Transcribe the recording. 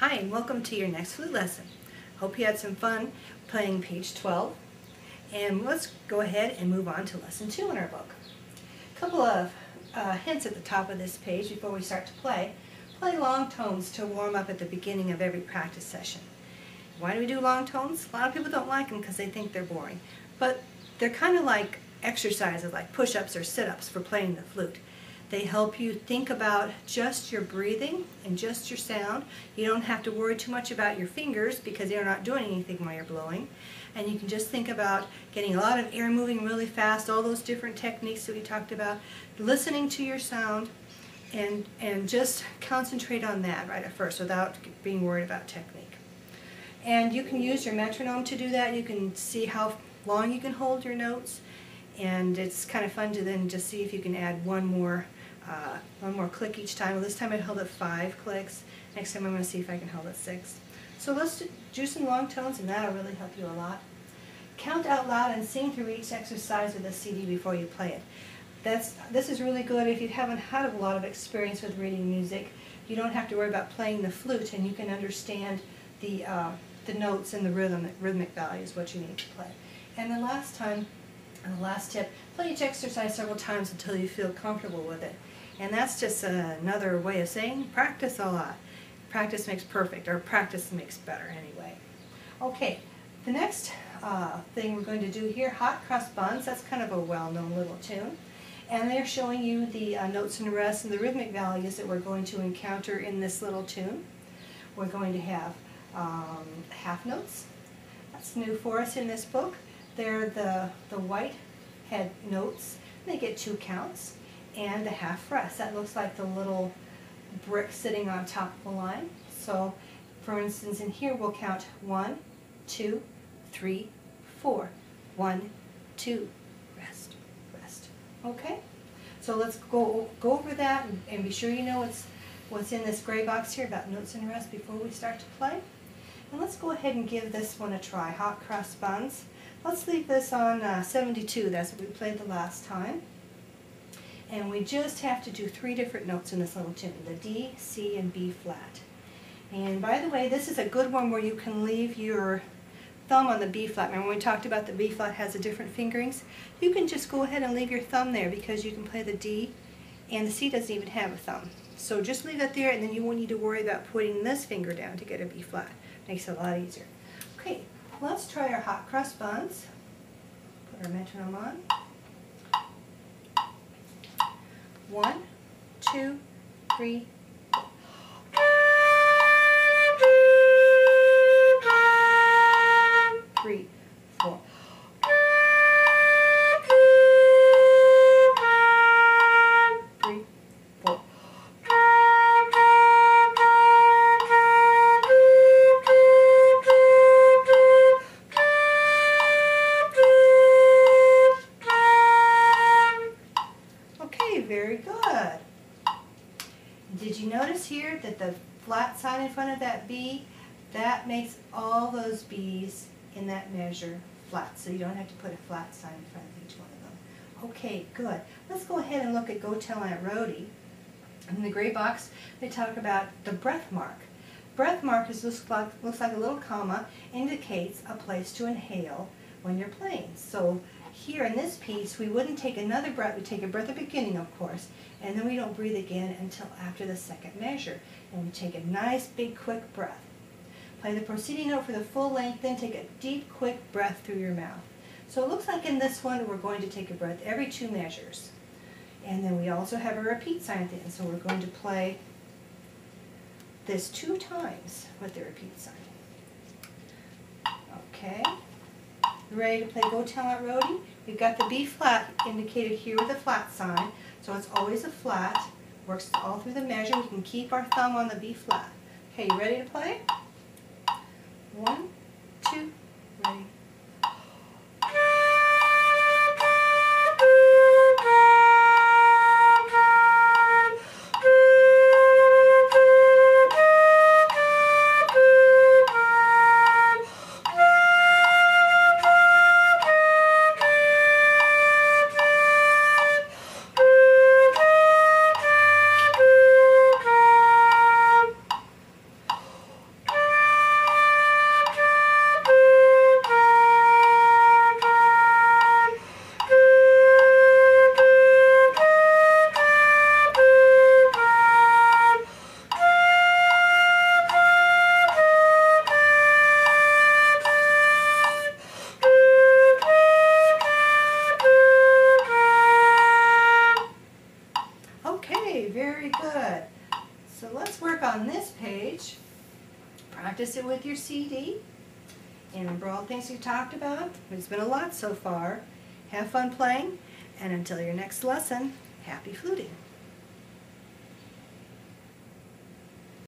Hi, and welcome to your next flute lesson. Hope you had some fun playing page 12. And let's go ahead and move on to lesson 2 in our book. A couple of hints at the top of this page before we start to play. Play long tones to warm up at the beginning of every practice session. Why do we do long tones? A lot of people don't like them because they think they're boring. But they're kind of like exercises, like push-ups or sit-ups for playing the flute. They help you think about just your breathing and just your sound. You don't have to worry too much about your fingers because they're not doing anything while you're blowing. And you can just think about getting a lot of air moving really fast, all those different techniques that we talked about, listening to your sound, and just concentrate on that right at first without being worried about technique. And you can use your metronome to do that. You can see how long you can hold your notes. And it's kind of fun to then just see if you can add one more click each time. Well, this time I held it 5 clicks. Next time I'm going to see if I can hold it 6. So let's do some long tones, and that'll really help you a lot. Count out loud and sing through each exercise with a CD before you play it. This is really good if you haven't had a lot of experience with reading music. You don't have to worry about playing the flute, and you can understand the notes and the rhythmic values, what you need to play. And the last tip, play each exercise several times until you feel comfortable with it. And that's just another way of saying practice a lot. Practice makes perfect, or practice makes better anyway. Okay, the next thing we're going to do here, Hot Cross Buns. That's kind of a well-known little tune. And they're showing you the notes and rests and the rhythmic values that we're going to encounter in this little tune. We're going to have half notes. That's new for us in this book. They're the white head notes. They get 2 counts. And the half rest. That looks like the little brick sitting on top of the line. So, for instance, in here we'll count 1, 2, 3, 4. 1, 2, rest, rest. Okay? So let's go over that and be sure you know what's in this gray box here about notes and rest before we start to play. And let's go ahead and give this one a try, Hot Cross Buns. Let's leave this on 72, that's what we played the last time. And we just have to do 3 different notes in this little tune, the D, C, and B flat. And by the way, this is a good one where you can leave your thumb on the B flat. Remember when we talked about the B flat has the different fingerings? You can just go ahead and leave your thumb there because you can play the D, and the C doesn't even have a thumb. So just leave it there, and then you won't need to worry about putting this finger down to get a B flat. Makes it a lot easier. Okay, let's try our Hot Cross Buns. Put our metronome on. 1, 2, 3, 4. 3, 4. Very good. Did you notice here that the flat sign in front of that B, that makes all those B's in that measure flat, so you don't have to put a flat sign in front of each one of them. Okay, good. Let's go ahead and look at Go Tell Aunt Rhody. In the gray box, they talk about the breath mark. Breath mark looks like a little comma, indicates a place to inhale when you're playing. So here in this piece, we wouldn't take another breath. We take a breath at the beginning, of course, and then we don't breathe again until after the second measure. And we take a nice, big, quick breath. Play the proceeding note for the full length, then take a deep, quick breath through your mouth. So it looks like in this one, we're going to take a breath every 2 measures. And then we also have a repeat sign at the end, so we're going to play this 2 times with the repeat sign. Okay. Ready to play Go Tell Aunt Rhody? We've got the B flat indicated here with a flat sign, so it's always a flat. Works all through the measure. We can keep our thumb on the B flat. Okay, you ready to play? 1, 2, ready. practice it with your CD. And remember all the things you talked about? It's been a lot so far. Have fun playing, and until your next lesson, happy fluting.